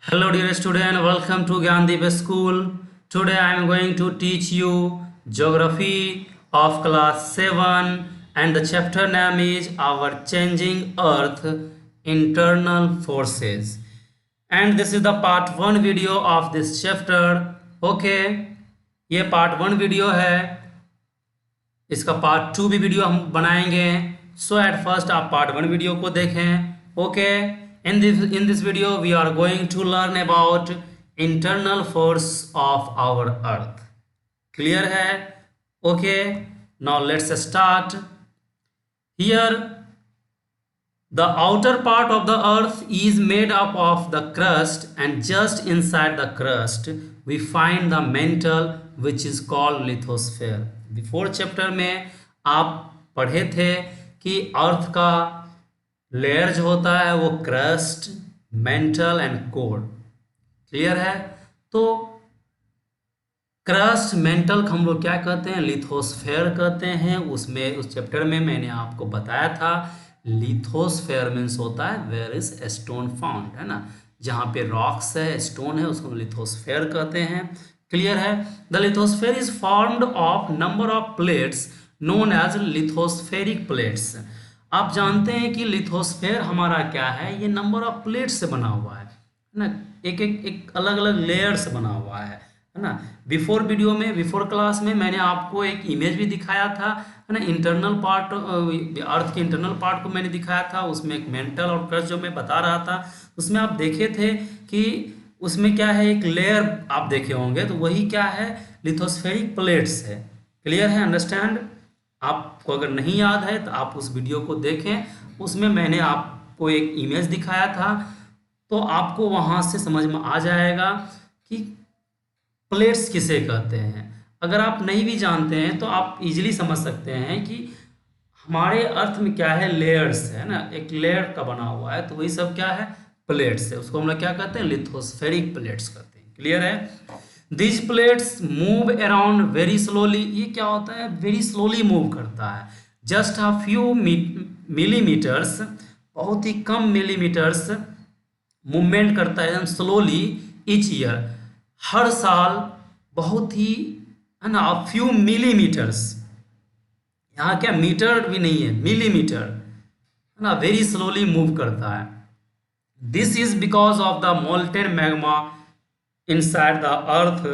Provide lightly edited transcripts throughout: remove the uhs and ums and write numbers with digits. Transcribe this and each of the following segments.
Hello dear student, welcome to Gyandeep School. Today I am going to teach you Geography of class 7 and the chapter name is Our Changing Earth Internal Forces. And this is the part 1 video of this chapter. Okay, ये part 1 video है, इसका part 2 भी video हम बनाएंगे. So at first आप part 1 video को देखें. Okay, in this video we are going to learn about internal force of our earth. Clear है? Okay, now let's start. Here the outer part of the earth is made up of the crust, and just inside the crust we find the mantle which is called lithosphere. Before chapter में आप पढ़े थे कि अर्थ का layer जो होता है वो crust, mental and core. Clear है? तो क्रस्ट, मेंटल हम लोग क्या कहते हैं? लिथोस्फेयर कहते हैं. उसमें उस चैप्टर में मैंने आपको बताया था लिथोस्फेयर मीन्स होता है वेयर इज स्टोन फाउंड, है ना, जहाँ पे रॉक्स है, स्टोन है, उसको लिथोस्फेयर कहते हैं. क्लियर है? The lithosphere is formed of number of plates known as lithospheric plates. आप जानते हैं कि लिथोस्फेयर हमारा क्या है? ये नंबर ऑफ प्लेट्स से बना हुआ है ना, एक अलग अलग लेयर से बना हुआ है ना. बिफोर वीडियो में, बिफोर क्लास में मैंने आपको एक इमेज भी दिखाया था, है ना, इंटरनल पार्ट, अर्थ के इंटरनल पार्ट को मैंने दिखाया था. उसमें एक मेंटल और क्रस्ट जो मैं बता रहा था, उसमें आप देखे थे कि उसमें क्या है, एक लेयर आप देखे होंगे, तो वही क्या है? लिथोस्फेरिक प्लेट्स है. क्लियर है? अंडरस्टैंड? आपको अगर नहीं याद है तो आप उस वीडियो को देखें, उसमें मैंने आपको एक इमेज दिखाया था, तो आपको वहाँ से समझ में आ जाएगा कि प्लेट्स किसे कहते हैं. अगर आप नहीं भी जानते हैं तो आप इजीली समझ सकते हैं कि हमारे अर्थ में क्या है, लेयर्स है ना, एक लेयर का बना हुआ है, तो वही सब क्या है? प्लेट्स है. उसको हम लोग क्या कहते हैं? लिथोस्फेरिक प्लेट्स कहते हैं. क्लियर है? This plates move around very slowly. ये क्या होता है? वेरी स्लोली मूव करता है. जस्ट अ फ्यू मिलीमीटर्स, बहुत ही कम मिलीमीटर्स मूवमेंट करता है एकदम स्लोली. ईच ईयर, हर साल बहुत ही, है ना, फ्यू मिलीमीटर्स, यहाँ क्या मीटर भी नहीं है, मिलीमीटर, है ना, वेरी स्लोली मूव करता है. This is because of the molten magma inside the earth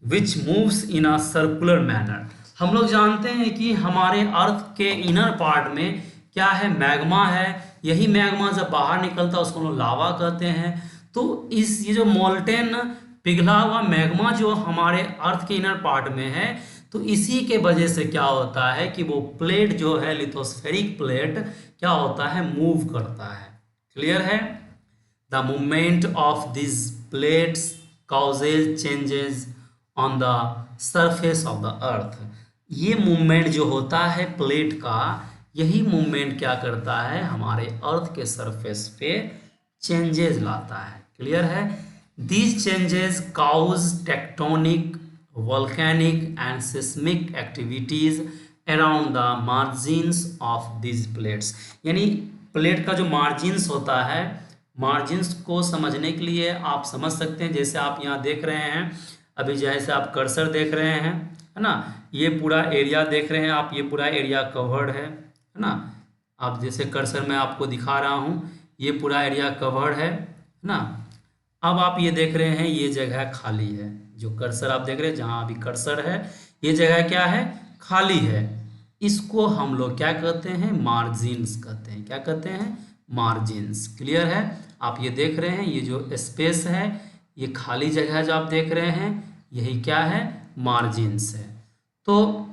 which moves in a circular manner. हम लोग जानते हैं कि हमारे अर्थ के इनर पार्ट में क्या है? मैग्मा है. यही मैग्मा जब बाहर निकलता है उसको हम लोग लावा कहते हैं. तो ये जो मोल्टेन पिघला हुआ मैग्मा जो हमारे अर्थ के इनर पार्ट में है, तो इसी के वजह से क्या होता है कि वो प्लेट जो है, लिथोस्फेरिक प्लेट, क्या होता है? मूव करता है. क्लियर है? The movement of this plates causes changes on the surface of the अर्थ. ये मूवमेंट जो होता है प्लेट का, यही मूवमेंट क्या करता है? हमारे अर्थ के सरफेस पे चेंजेस लाता है. क्लियर है? These changes cause tectonic, volcanic and seismic activities around the margins of these plates. यानी प्लेट का जो मार्जिन्स होता है, मार्जिन्स को समझने के लिए आप समझ सकते हैं, जैसे आप यहाँ देख रहे हैं, अभी जैसे आप कर्सर देख रहे हैं, है ना, ये पूरा एरिया देख रहे हैं आप, ये पूरा एरिया कवर्ड है ना. आप जैसे कर्सर मैं आपको दिखा रहा हूँ, ये पूरा एरिया कवर्ड है ना. अब आप ये देख रहे हैं, ये जगह खाली है. जो कर्सर आप देख रहे हैं, जहाँ अभी कर्सर है, ये जगह क्या है? खाली है. इसको हम लोग क्या कहते हैं? मार्जिन्स कहते हैं. क्या कहते हैं? मार्जिन्स. क्लियर है? आप ये देख रहे हैं, ये जो स्पेस है, ये खाली जगह जो आप देख रहे हैं, यही क्या है? मार्जिन्स है. तो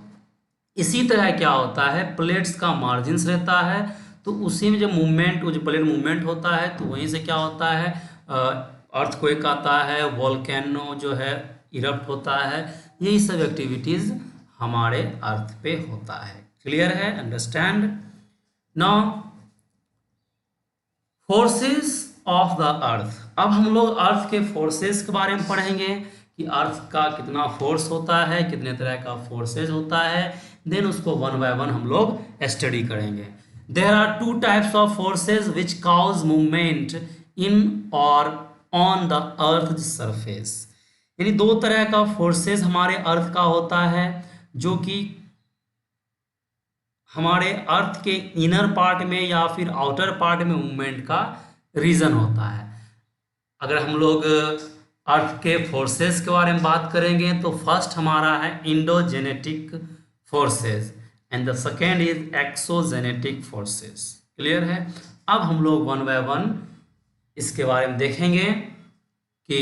इसी तरह क्या होता है? प्लेट्स का मार्जिन्स रहता है, तो उसी में जो मूवमेंट, वो जो प्लेट मूवमेंट होता है, तो वहीं से क्या होता है? अर्थक्वेक आता है, वोल्केनो जो है इरप्ट होता है. यही सब एक्टिविटीज हमारे अर्थ पे होता है. क्लियर है? Understand? Now forces of the अर्थ. अब हम लोग अर्थ के फोर्सेस के बारे में पढ़ेंगे कि अर्थ का कितना फोर्स होता है, कितने तरह का फोर्सेस होता है. देन उसको वन बाय वन हम लोग स्टडी करेंगे. There are two types of forces which cause movement इन और ऑन द अर्थ सरफेस। यानी दो तरह का फोर्सेस हमारे अर्थ का होता है, जो कि हमारे अर्थ के इनर पार्ट में या फिर आउटर पार्ट में मूवमेंट का रीजन होता है। अगर हम लोग अर्थ के फोर्सेस के बारे में बात करेंगे तो फर्स्ट हमारा है endogenetic forces and the second is exogenetic forces. Clear है? अब हम लोग वन बाय वन इसके बारे में देखेंगे कि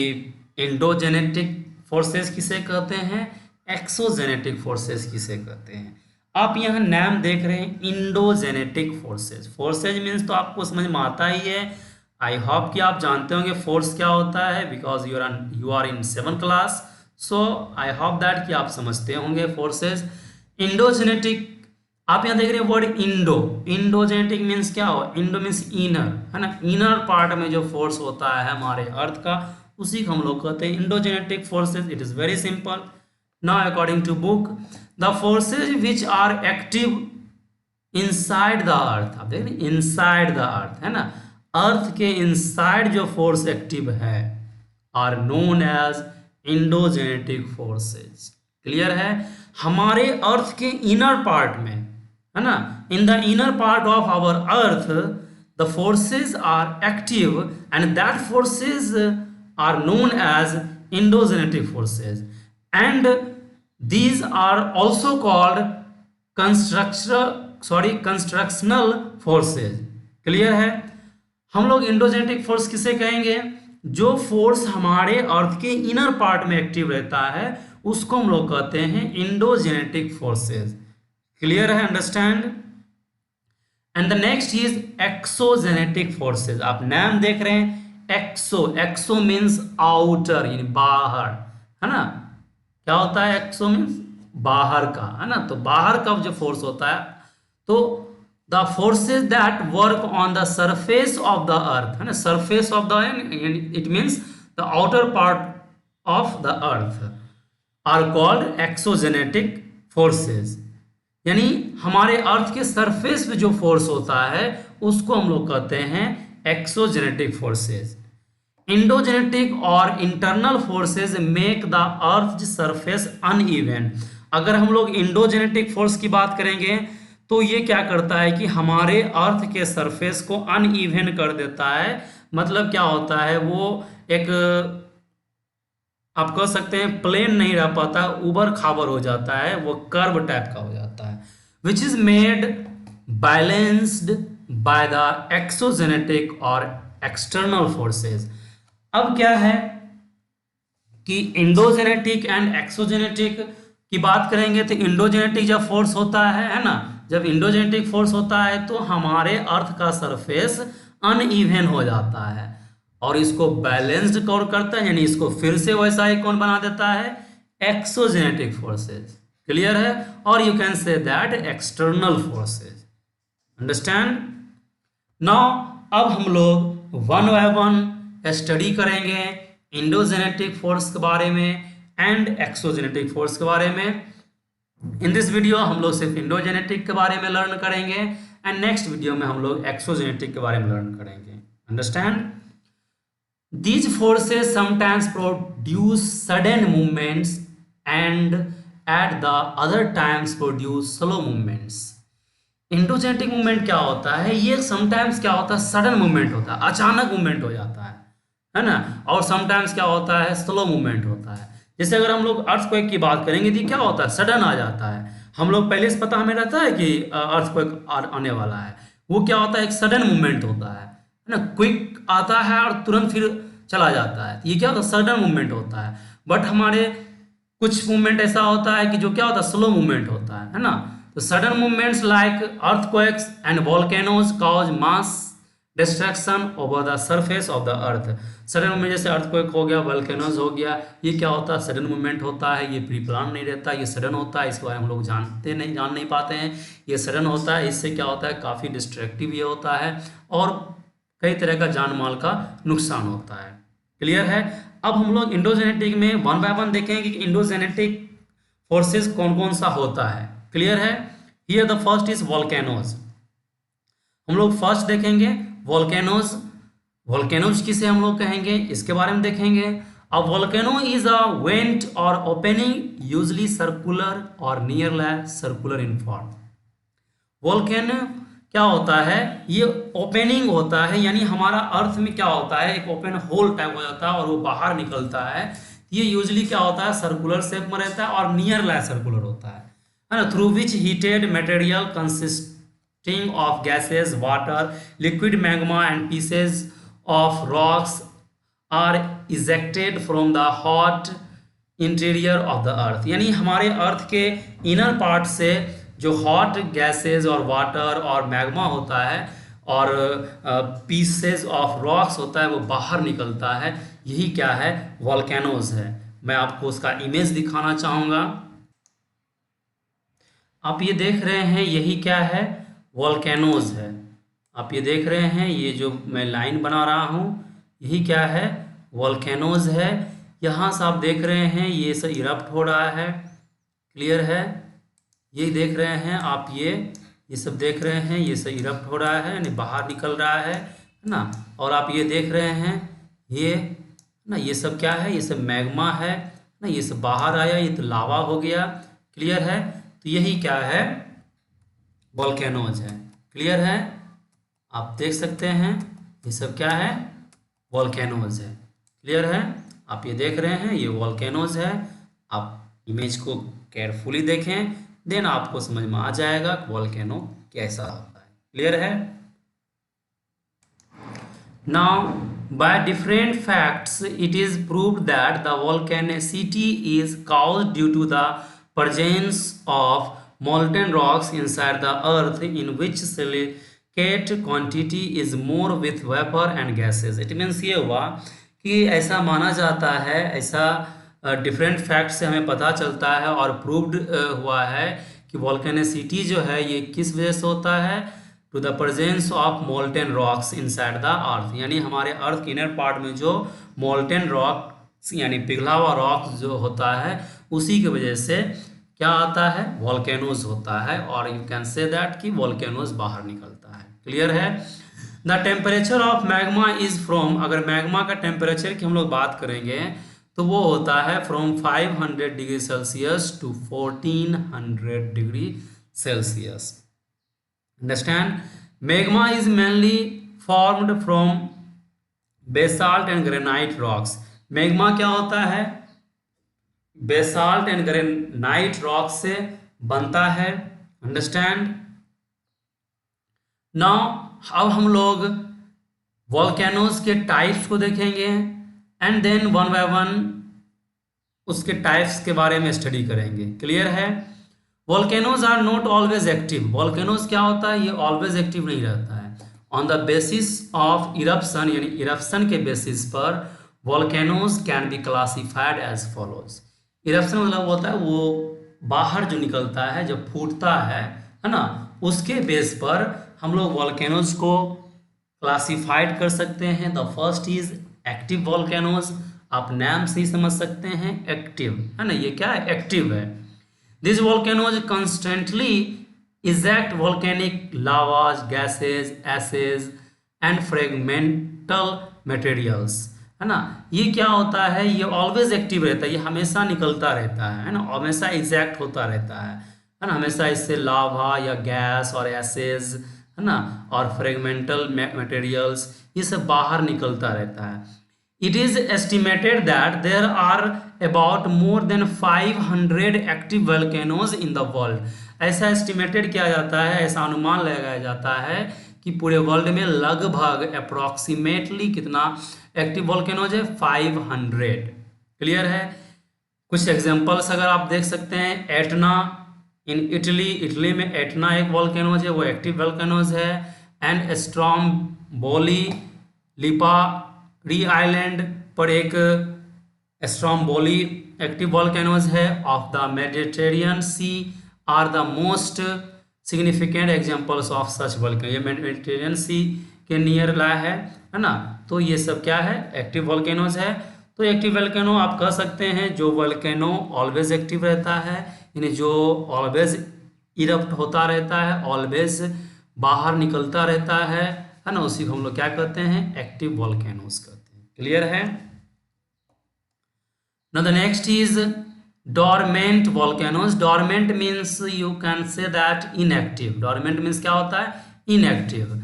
इंडोजेनेटिक फोर्सेस किसे कहते हैं, एक्सोजेनेटिक फोर्सेस किसे कहते हैं। आप यहाँ नाम देख रहे हैं इंडोजेनेटिक फोर्सेस। फोर्सेज मीन्स तो आपको समझ में आता ही है। आई होप कि आप जानते होंगे फोर्स क्या होता है, because you are in 7th class, so I hope that कि आप समझते होंगे फोर्सेज। इंडोजेनेटिक, आप यहाँ देख रहे हैं वर्ड इंडो। इंडोजेनेटिक मीन्स क्या हो, इंडो मीन्स इनर, है ना, इनर पार्ट में जो फोर्स होता है हमारे अर्थ का, उसी को हम लोग कहते हैं endogenetic forces. It is very simple. Now according to book, the forces which are active inside the earth, आप देख रहे हैं इनसाइड द अर्थ, है ना, अर्थ के इनसाइड जो फोर्स एक्टिव है are known as endogenetic forces. Clear है? हमारे अर्थ के इनर पार्ट में, है ना, in the inner part of our earth the forces are active and that forces are known as endogenetic forces and these are also called constructional forces. Clear है? हम लोग endogenetic force किसे कहेंगे, जो force हमारे अर्थ के inner part में active रहता है उसको हम लोग कहते हैं इंडोजेनेटिक फोर्सेज। क्लियर है? Understand? And the next is exogenetic forces. आप नाम देख रहे हैं एक्सो, एक्सो मीन्स आउटर, यानी बाहर, है ना। क्या होता है एक्सो मीन्स बाहर का, है ना, तो बाहर का जो फोर्स होता है, तो the forces that work on the surface of the earth, है ना, surface of the, it means the outer part of the earth are called exogenetic forces. यानी हमारे अर्थ के सरफेस पे जो फोर्स होता है उसको हम लोग कहते हैं एक्सोजेनेटिक फोर्सेज। इंडोजेनेटिक और internal forces make the earth surface uneven. अगर हम लोग इंडोजेनेटिक फोर्स की बात करेंगे तो ये क्या करता है कि हमारे अर्थ के सरफेस को अनइवन कर देता है। मतलब क्या होता है, वो एक, आप कह सकते हैं प्लेन नहीं रह पाता, उबर खाबर हो जाता है, वो कर्व टाइप का हो जाता है, which is made balanced by the exogenetic और एक्सटर्नल फोर्सेज। अब क्या है कि इंडोजेनेटिक एंड एक्सोजेनेटिक की बात करेंगे तो इंडोजेनेटिक जब फोर्स होता है ना, जब इंडोजेनेटिक फोर्स होता है तो हमारे अर्थ का सरफेस अनइवन हो जाता है और इसको बैलेंस्ड कौन करता है, यानी इसको फिर से वैसा ही कौन बना देता है, एक्सोजेनेटिक फोर्सेज। क्लियर है? और you can say that external forces. Understand? Now अब हम लोग वन बाय वन स्टडी करेंगे इंडोजेनेटिक फोर्स के बारे में एंड एक्सोजेनेटिक फोर्स के बारे में। इन दिस वीडियो हम लोग सिर्फ इंडोजेनेटिक के बारे में लर्न करेंगे एंड नेक्स्ट वीडियो में हम लोग एक्सोजेनेटिक के बारे में लर्न करेंगे। Understand? These forces sometimes produce sudden movements and at the other times produce slow movements. Endogenetic movement क्या होता है, ये समटाइम्स क्या होता है, सडन मूवमेंट होता है, अचानक मूवमेंट हो जाता है ना, और समटाइम्स क्या होता है, स्लो मूवमेंट होता है। जैसे अगर हम लोग अर्थक्वेक की बात करेंगे तो क्या होता है, सडन आ जाता है। हम लोग पहले से पता हमें रहता है कि अर्थक्वेक आने वाला है, वो क्या होता है, एक सडन मूवमेंट होता है ना, क्विक आता है और तुरंत फिर चला जाता है, ये क्या होता है, सडन मूवमेंट होता है। बट हमारे कुछ मूवमेंट ऐसा होता है कि जो क्या होता है, स्लो मूवमेंट होता है ना। तो sudden movements like earthquakes and volcanoes cause mass destruction over the surface of the earth. Sudden movement जैसे अर्थक्वेक हो गया, वोल्केनोज हो गया, ये क्या होता है, सडन मूवमेंट होता है, ये प्री प्लान नहीं रहता, ये सडन होता है, इसके बारे में हम लोग जान नहीं पाते हैं, ये सडन होता है। इससे क्या होता है, काफ़ी डिस्ट्रक्टिव ये होता है और कई तरह का जान माल का नुकसान होता है। क्लियर है? अब हम लोग इंडोजेनेटिक में वन बाय वन देखेंगे कि इंडोजेनेटिक फोर्सेस कौन कौन सा होता है। क्लियर है? Here the first is volcanoes. हम लोग फर्स्ट देखेंगे वोल्केनोज। वोल्केनोज किसे हम लोग कहेंगे, इसके बारे में देखेंगे। अ वोल्केनो इज अ वेंट और ओपनिंग यूजली सर्कुलर और near circular in form. Volcano क्या होता है, ये ओपनिंग होता है, यानी हमारा अर्थ में क्या होता है, एक ओपन होल टाइप हो जाता है और वो बाहर निकलता है। ये यूजली क्या होता है, सर्कुलर शेप में रहता है और नियर सर्कुलर होता है ना, through which heated material consisting of gases, water, liquid magma and pieces of rocks are ejected from the hot interior of the earth. यानी हमारे अर्थ के इनर पार्ट से जो हॉट गैसेस और वाटर और मैग्मा होता है और पीसेस ऑफ रॉक्स होता है वो बाहर निकलता है, यही क्या है, वोल्केनोज है। मैं आपको उसका इमेज दिखाना चाहूँगा। आप ये देख रहे हैं, यही क्या है, वोल्केनोज है। आप ये देख रहे हैं, ये जो मैं लाइन बना रहा हूँ, यही क्या है, वोल्केनोज है। यहाँ से आप देख रहे हैं ये सब इरप्ट हो रहा है, क्लियर है, यही देख रहे हैं आप, ये सब देख रहे हैं, ये सब इरप्ट हो रहा है, यानी बाहर निकल रहा है ना। और आप ये देख रहे हैं, ये ना, ये सब क्या है, ये सब मैग्मा है ना, ये सब बाहर आया, ये तो लावा हो गया, क्लियर है। तो यही क्या है, वोल्केनोज है, क्लियर है। आप देख सकते हैं ये सब क्या है, वोल्केनोज है, क्लियर है। आप ये देख रहे हैं, ये वोल्केनोज है। आप इमेज को केयरफुली देखें, देन आपको समझ में आ जाएगा वोल्केनो कैसा होता है, क्लियर है। Now by different facts it is proved that the volcanicity is caused due to the presence of molten rocks inside the earth in which silicate quantity is more with vapor and gases। It means ये हुआ कि ऐसा माना जाता है, ऐसा different fact से हमें पता चलता है और प्रूव्ड हुआ है कि वोल्केनिसिटी जो है ये किस वजह से होता है, to the presence of molten rocks inside the earth. यानी हमारे अर्थ के इनर पार्ट में जो मोल्टेन रॉक्स यानी पिघला हुआ रॉक जो होता है, उसी की वजह से क्या आता है, वोल्केनोज होता है। और यू कैन से दैट कि वोल्केनोज बाहर निकलता है, क्लियर है। The temperature of magma is from, अगर मैग्मा का टेम्परेचर की हम लोग बात करेंगे तो वो होता है from 500 degree Celsius to 1400 degree Celsius. Understand. Magma is mainly formed from basalt and granite rocks. Magma क्या होता है, बेसाल्ट एंड ग्रेनाइट रॉक से बनता है, अंडरस्टैंड। नाउ अब हम लोग वोल्केनोज के टाइप्स को देखेंगे and then one by one उसके टाइप्स के बारे में स्टडी करेंगे, क्लियर है। Volcanoes are not always active. Volcanoes क्या होता है, ये ऑलवेज एक्टिव नहीं रहता है। On the basis of eruption, यानी इरप्शन के बेसिस पर volcanoes can be classified as follows. Eruption मतलब होता है वो बाहर जो निकलता है, जब फूटता है ना, उसके बेस पर हम लोग वोल्केनोज को क्लासिफाइड कर सकते हैं। The first is active volcanoes. आप नाम से ही समझ सकते हैं, एक्टिव है ना, ये क्या है, एक्टिव है। This volcanoes constantly eject volcanic lavas, gases, ashes and fragmental materials, है ना। ये क्या होता है, ये ऑलवेज एक्टिव रहता है, ये हमेशा निकलता रहता है ना, हमेशा एग्जैक्ट होता रहता है ना, हमेशा इससे लावा या गैस और एसेज है ना और फ्रेगमेंटल मटेरियल्स ये सब बाहर निकलता रहता है। It is estimated that there are about more than 500 active volcanoes in the world. ऐसा एस्टिमेटेड किया जाता है, ऐसा अनुमान लगाया जाता है कि पूरे वर्ल्ड में लगभग अप्रॉक्सीमेटली कितना एक्टिव वोल्केनोज है, 500, क्लियर है। कुछ एग्जांपल्स अगर आप देख सकते हैं, एटना इन इटली, इटली में एटना एक वोल्केनोज है, वो एक्टिव वोल्केनोज है। एंड स्ट्रोम्बोली लिपारी आइलैंड पर एक स्ट्रोम्बोली एक्टिव वोल्केनोज है। Of the Mediterranean sea are the most significant examples of such volcano. ये मेडिटेरियन सी के नियर ला है ना। तो ये सब क्या है, एक्टिव वोल्केनोज है। तो एक्टिव वोल्केनो आप कह सकते हैं जो वोल्केनो ऑलवेज एक्टिव रहता है, यानी जो ऑलवेज इरप्ट होता रहता है, ऑलवेज बाहर निकलता रहता है है ना, उसी को हम लोग क्या कहते हैं, एक्टिव वॉल्केनोज कहते हैं। क्लियर है। Now the next is dormant volcanoes. Dormant means you can say that inactive. Dormant means क्या होता है, inactive.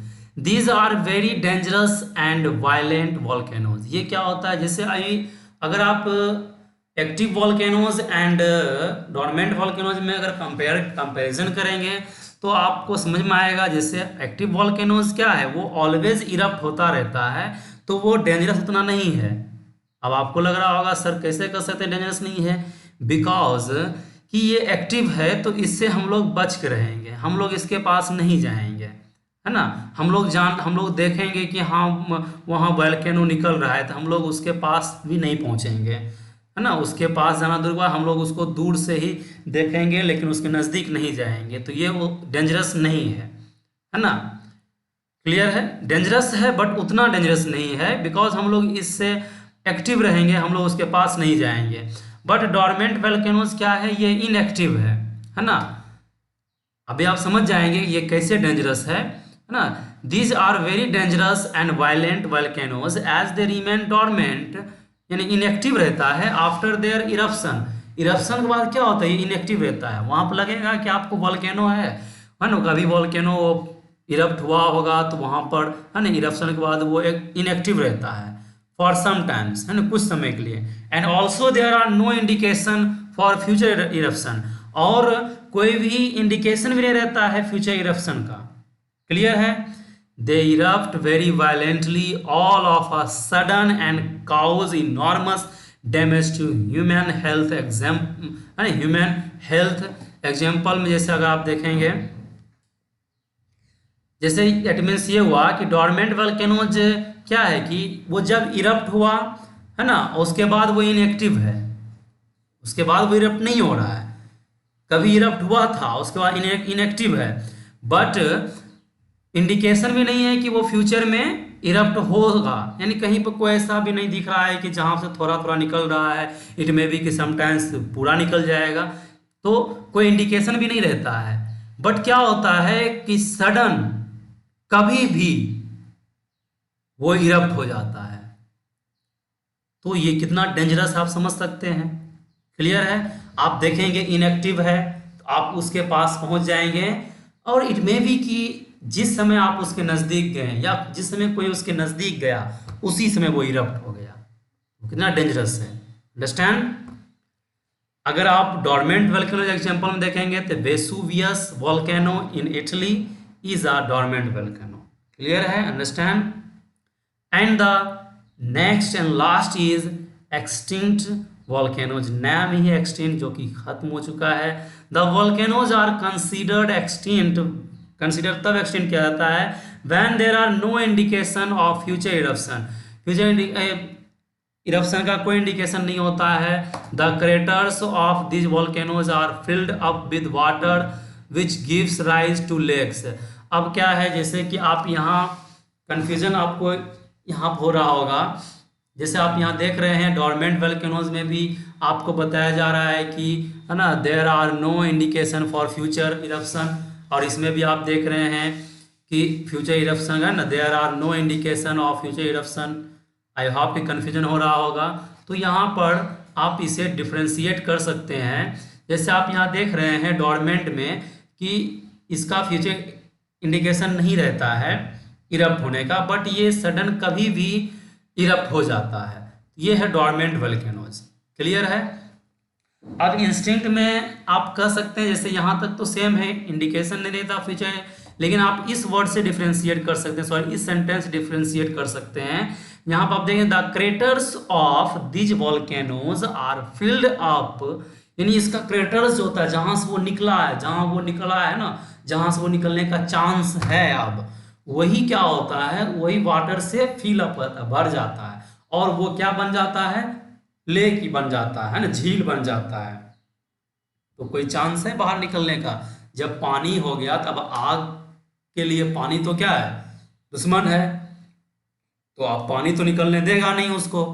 These are very dangerous and violent volcanoes. ये क्या होता है, जैसे अगर आप active volcanoes and dormant volcanoes में अगर कंपैरिजन करेंगे तो आपको समझ में आएगा। जैसे एक्टिव वॉल्केनोज क्या है, वो ऑलवेज इरप्ट होता रहता है, तो वो डेंजरस उतना नहीं है। अब आपको लग रहा होगा सर कैसे कर सकते हैं डेंजरस नहीं है, बिकॉज कि ये एक्टिव है तो इससे हम लोग बच के रहेंगे, हम लोग इसके पास नहीं जाएंगे, है ना। हम लोग देखेंगे कि हाँ वहाँ वोल्केनो निकल रहा है तो हम लोग उसके पास भी नहीं पहुँचेंगे, है ना। उसके पास जाना दूर हुआ, हम लोग उसको दूर से ही देखेंगे लेकिन उसके नज़दीक नहीं जाएंगे, तो ये वो डेंजरस नहीं है ना। क्लियर है, डेंजरस है बट उतना डेंजरस नहीं है, बिकॉज हम लोग इससे एक्टिव रहेंगे, हम लोग उसके पास नहीं जाएंगे। बट डोरमेंट वोल्केनोज क्या है, ये इनएक्टिव है ना। अभी आप समझ जाएंगे ये कैसे डेंजरस है ना। These are very dangerous and violent volcanoes as they remain dormant, यानी इनएक्टिव रहता है आफ्टर देयर इरप्शन। इरप्शन के बाद क्या होता है, ये इनएक्टिव रहता है। वहां पर लगेगा कि आपको वोल्केनो है ना, कभी वोल्केनो इरप्ट हुआ होगा तो वहां पर है ना इरप्शन के बाद वो एक इनएक्टिव रहता है फॉर सम टाइम्स, है ना, कुछ समय के लिए। And also there are no indication for future eruption, और कोई भी इंडिकेशन भी नहीं रहता है फ्यूचर इरप्शन का। क्लियर है। They erupt very violently all of a sudden and cause enormous damage to human health. Human health example में जैसे अगर आप देखेंगे, जैसे इट मीन्स ये हुआ कि डोरमेंट वोल्केनोज क्या है कि वो जब इरप्ट हुआ है ना, उसके बाद वो इनएक्टिव है, उसके बाद वो इरप्ट नहीं हो रहा है। कभी इरप्ट हुआ था उसके बाद इनएक्टिव है, बट इंडिकेशन भी नहीं है कि वो फ्यूचर में इरप्ट होगा, यानी कहीं पर कोई ऐसा भी नहीं दिख रहा है कि जहां से थोड़ा थोड़ा निकल रहा है। इट मे बी कि समटाइम्स पूरा निकल जाएगा, तो कोई इंडिकेशन भी नहीं रहता है। बट क्या होता है कि सडन कभी भी वो इरप्ट हो जाता है, तो ये कितना डेंजरस आप समझ सकते हैं। क्लियर है। आप देखेंगे इनएक्टिव है तो आप उसके पास पहुंच जाएंगे, और इट मे बी कि जिस समय आप उसके नज़दीक गए या जिस समय कोई उसके नज़दीक गया उसी समय वो इरप्ट हो गया, वो कितना डेंजरस है। अंडरस्टैंड। अगर आप डोरमेंट वोल्केनो एग्जांपल में देखेंगे तो Vesuvius volcano in Italy is a dormant volcano. Clear है। Understand. And the next and last is extinct volcanoes. नाम ही एक्सटिंक्ट, जो कि खत्म हो चुका है। The volcanoes are considered extinct, consider तब एक्सटिंक्ट किया जाता है when there are no indication of future eruption. Future eruption का कोई इंडिकेशन नहीं होता है। The craters of this volcanoes are filled up with water which gives rise to lakes. अब क्या है, जैसे कि आप यहाँ कंफ्यूजन आपको यहाँ हो रहा होगा, जैसे आप यहाँ देख रहे हैं डोरमेंट वोल्केनोज में भी आपको बताया जा रहा है कि है ना there are no indication for future eruption, और इसमें भी आप देख रहे हैं कि फ्यूचर इरप्शन है ना, there are no indication of future eruption. I hope कि कन्फ्यूजन हो रहा होगा। तो यहाँ पर आप इसे डिफ्रेंशिएट कर सकते हैं। जैसे आप यहाँ देख रहे हैं डोरमेंट में कि इसका फ्यूचर इंडिकेशन नहीं रहता है इरप्ट होने का, बट ये सडन कभी भी इरप्ट हो जाता है। ये है डोरमेंट वोल्केनोज। क्लियर है। अब इंस्टिंक्ट में आप कह सकते हैं, जैसे यहाँ तक तो सेम है, इंडिकेशन नहीं देता फ्यूचर, लेकिन आप इस वर्ड से डिफ्रेंशिएट कर सकते हैं, सॉरी इस सेंटेंस डिफ्रेंशिएट कर सकते हैं। यहाँ पर आप देखेंगे the craters of these volcanoes are filled up, यानी इसका क्रेटर्स जो होता है जहां से वो निकला है, जहां वो निकला है ना, जहां से वो निकलने का चांस है, अब वही क्या होता है, वही वाटर से फिल अप होता है, भर जाता है, और वो क्या बन जाता है, लेक ही बन जाता है ना, झील बन जाता है। तो कोई चांस है बाहर निकलने का। जब पानी हो गया तब आग के लिए पानी तो क्या है, दुश्मन है, तो आप पानी तो निकलने देगा नहीं उसको।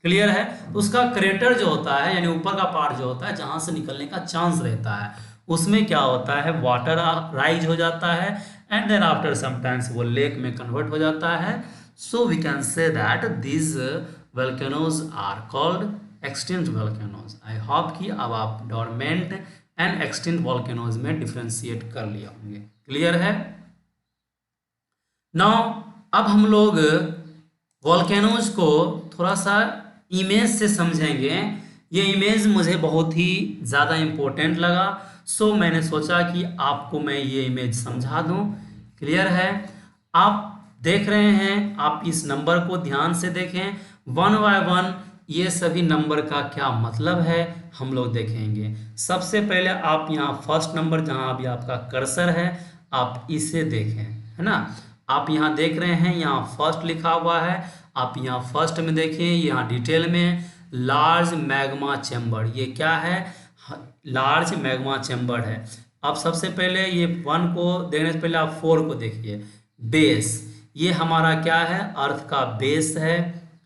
क्लियर है। तो उसका क्रेटर जो होता है, यानी ऊपर का पार्ट जो होता है जहां से निकलने का चांस रहता है, उसमें क्या होता है, वाटर राइज हो जाता है एंड देन आफ्टर समटाइम्स वो लेक में कन्वर्ट हो जाता है. So we can say that these volcanoes are called extinct volcanoes. I hope कि अब आप डोरमेंट एंड एक्सटिंक्ट volcanoes में डिफ्रेंशिएट कर लिया होंगे. क्लियर है? नाउ अब हम लोग वॉल्केनोज को थोड़ा सा इमेज से समझेंगे. ये इमेज मुझे बहुत ही ज़्यादा इम्पोर्टेंट लगा, सो मैंने सोचा कि आपको मैं ये इमेज समझा दूं. क्लियर है? आप देख रहे हैं, आप इस नंबर को ध्यान से देखें. 1 बाय 1 ये सभी नंबर का क्या मतलब है हम लोग देखेंगे. सबसे पहले आप यहाँ फर्स्ट नंबर जहाँ अभी आपका कर्सर है आप इसे देखें, है ना. आप यहाँ देख रहे हैं, यहाँ फर्स्ट लिखा हुआ है. आप यहाँ फर्स्ट में देखिए, यहाँ डिटेल में लार्ज मैग्मा चैम्बर. ये क्या है? लार्ज मैग्मा चैम्बर है. अब सबसे पहले ये 1 को देखने से पहले आप 4 को देखिए. बेस, ये हमारा क्या है? अर्थ का बेस है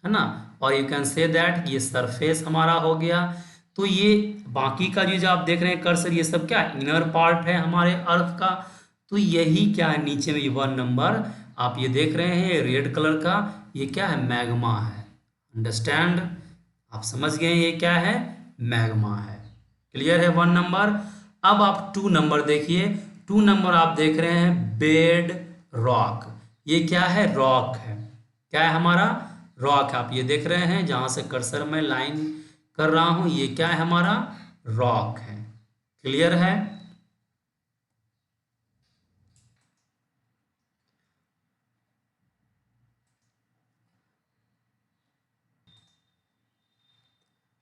ना. और यू कैन से दैट ये सरफेस हमारा हो गया. तो ये बाकी का जो आप देख रहे हैं कर्सर, ये सब क्या इनर पार्ट है हमारे अर्थ का. तो यही क्या है, नीचे में ये 1 नंबर आप ये देख रहे हैं रेड कलर का, ये क्या है? मैग्मा है. अंडरस्टैंड? आप समझ गए ये क्या है? मैग्मा है. क्लियर है 1 नंबर. अब आप 2 नंबर देखिए. 2 नंबर आप देख रहे हैं बेड रॉक. ये क्या है? रॉक है. क्या है हमारा? रॉक. आप ये देख रहे हैं जहां से कर्सर में लाइन कर रहा हूं, ये क्या है? हमारा रॉक है. क्लियर है?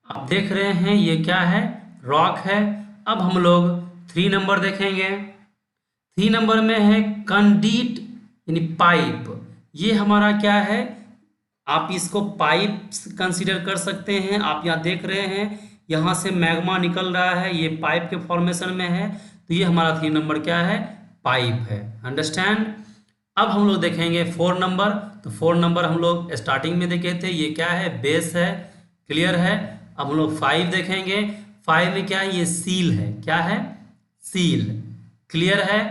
आप देख रहे हैं ये क्या है? रॉक है. अब हम लोग 3 नंबर देखेंगे. 3 नंबर में है कंडीट यानी पाइप. ये हमारा क्या है? आप इसको पाइप कंसीडर कर सकते हैं. आप यहाँ देख रहे हैं यहाँ से मैग्मा निकल रहा है, ये पाइप के फॉर्मेशन में है. तो ये हमारा 3 नंबर क्या है? पाइप है. अंडरस्टैंड? अब हम लोग देखेंगे 4 नंबर. तो 4 नंबर हम लोग स्टार्टिंग में देखे थे, ये क्या है? बेस है. क्लियर है? अब हम लोग 5 देखेंगे. 5 में क्या है? ये सील है. क्या है? सील. क्लियर है?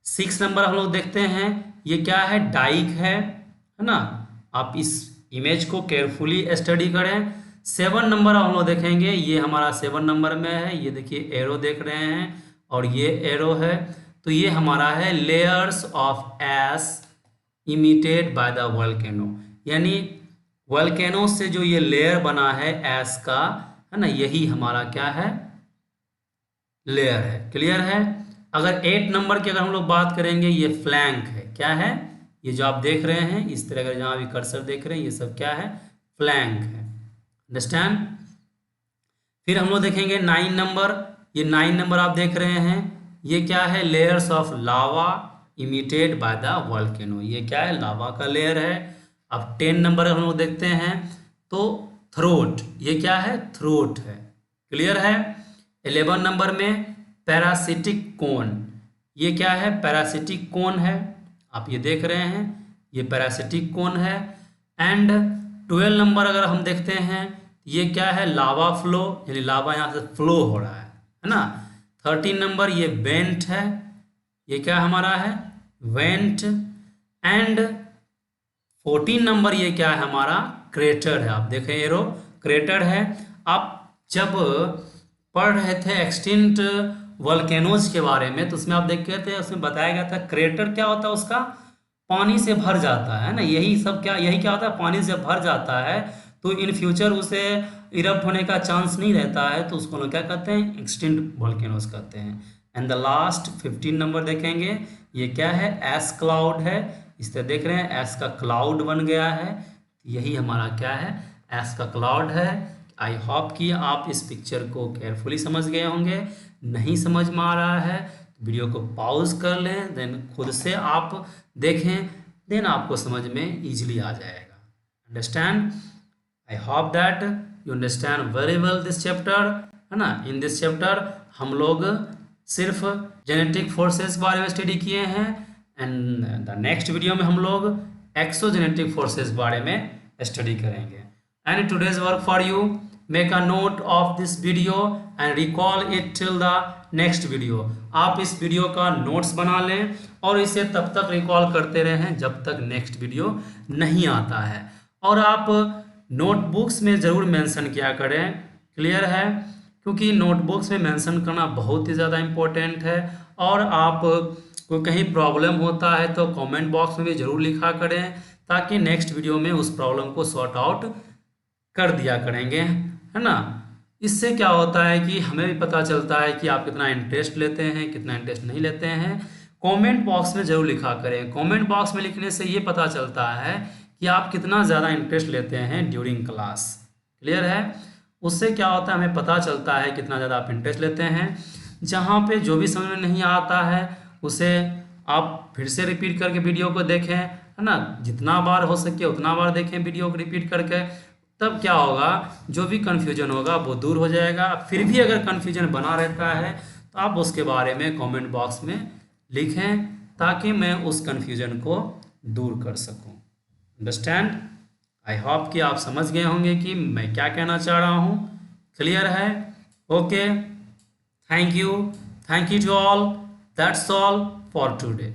6 नंबर हम लोग देखते हैं, ये क्या है? डाइक है ना. आप इस इमेज को केयरफुली स्टडी करें. 7 नंबर हम लोग देखेंगे, ये हमारा 7 नंबर में है. ये देखिए एरो देख रहे हैं और ये एरो है. तो ये हमारा है layers of S emitted by the volcano. यानी वोल्केनो से जो ये लेयर बना है एस का, है ना, यही हमारा क्या है? लेयर है. क्लियर है? अगर 8 नंबर की अगर हम लोग बात करेंगे, ये फ्लैंक है. क्या है? ये जो आप देख रहे हैं इस तरह का, जहाँ भी कर्सर देख रहे हैं, ये सब क्या है? फ्लैंक है. अंडरस्टैंड? फिर हम लोग देखेंगे 9 नंबर. ये 9 नंबर आप देख रहे हैं, ये क्या है? Layers of lava emitted by the volcano. ये क्या है? लावा का लेयर है. अब 10 नंबर हम लोग देखते हैं, तो थ्रोट. ये क्या है? थ्रोट है. क्लियर है? 11 नंबर में पैरासिटिक कोन. ये क्या है? पैरासिटिक कोन है. आप ये देख रहे हैं, ये पैरासिटिक कोन है. एंड 12 नंबर अगर हम देखते हैं, ये क्या है? लावा फ्लो, यानी लावा यहाँ से फ्लो हो रहा है ना. 13 नंबर ये वेंट है. ये क्या हमारा है? वेंट. एंड 14 नंबर ये क्या है? हमारा क्रेटर है. आप देखें एरो क्रेटर है. आप जब पढ़ रहे थे एक्सटिंक्ट वोल्केनोज के बारे में, तो उसमें आप देख रहे थे, उसमें बताया गया था क्रेटर क्या होता है? उसका पानी से भर जाता है ना. यही सब क्या, यही क्या होता है? पानी से भर जाता है तो इन फ्यूचर उसे इरप्ट होने का चांस नहीं रहता है, तो उसको लोग क्या कहते हैं? एक्सटिंक्ट वोल्केनोज कहते हैं. एंड द लास्ट 15 नंबर देखेंगे, ये क्या है? एस क्लाउड है. इस तरह देख रहे हैं एस का क्लाउड बन गया है. यही हमारा क्या है? एस का क्लाउड है. आई होप कि आप इस पिक्चर को केयरफुली समझ गए होंगे. नहीं समझ में आ रहा है तो वीडियो को पॉज कर लें, देन खुद से आप देखें, देन आपको समझ में ईजिली आ जाएगा. Understand? I hope that you understand very well this chapter, है ना. इन दिस चैप्टर हम लोग सिर्फ जेनेटिक फोर्सेस बारे में स्टडी किए हैं. एंड द नेक्स्ट वीडियो में हम लोग एक्सोजेनेटिक फोर्सेस बारे में स्टडी करेंगे. And today's work for you, make a note of this video and recall it till the next video. आप इस वीडियो का नोट्स बना लें और इसे तब तक रिकॉल करते रहें जब तक नेक्स्ट वीडियो नहीं आता है। और आप नोटबुक्स में ज़रूर मेंशन किया करें, क्लियर है, क्योंकि नोटबुक्स में मेंशन करना बहुत ही ज़्यादा इम्पोर्टेंट है। और आप को कहीं प्रॉब्लम होता है तो कमेंट बॉक्स में भी ज़रूर लिखा करें, ताकि नेक्स्ट वीडियो में उस प्रॉब्लम को सॉर्ट आउट कर दिया करेंगे, है ना। इससे क्या होता है कि हमें भी पता चलता है कि आप कितना इंटरेस्ट लेते हैं, कितना इंटरेस्ट नहीं लेते हैं। कमेंट बॉक्स में ज़रूर लिखा करें। कमेंट बॉक्स में लिखने से ये पता चलता है कि आप कितना ज़्यादा इंटरेस्ट लेते हैं ड्यूरिंग क्लास, क्लियर है। उससे क्या होता है, हमें पता चलता है कितना ज़्यादा आप इंटरेस्ट लेते हैं। जहाँ पे जो भी समझ में नहीं आता है उसे आप फिर से रिपीट करके वीडियो को देखें, है ना। जितना बार हो सके उतना बार देखें वीडियो को रिपीट करके, तब क्या होगा, जो भी कन्फ्यूजन होगा वो दूर हो जाएगा। फिर भी अगर कन्फ्यूजन बना रहता है तो आप उसके बारे में कमेंट बॉक्स में लिखें, ताकि मैं उस कन्फ्यूजन को दूर कर सकूं। अंडरस्टैंड? आई होप कि आप समझ गए होंगे कि मैं क्या कहना चाह रहा हूं। क्लियर है? Okay, thank you to all. That's all for today.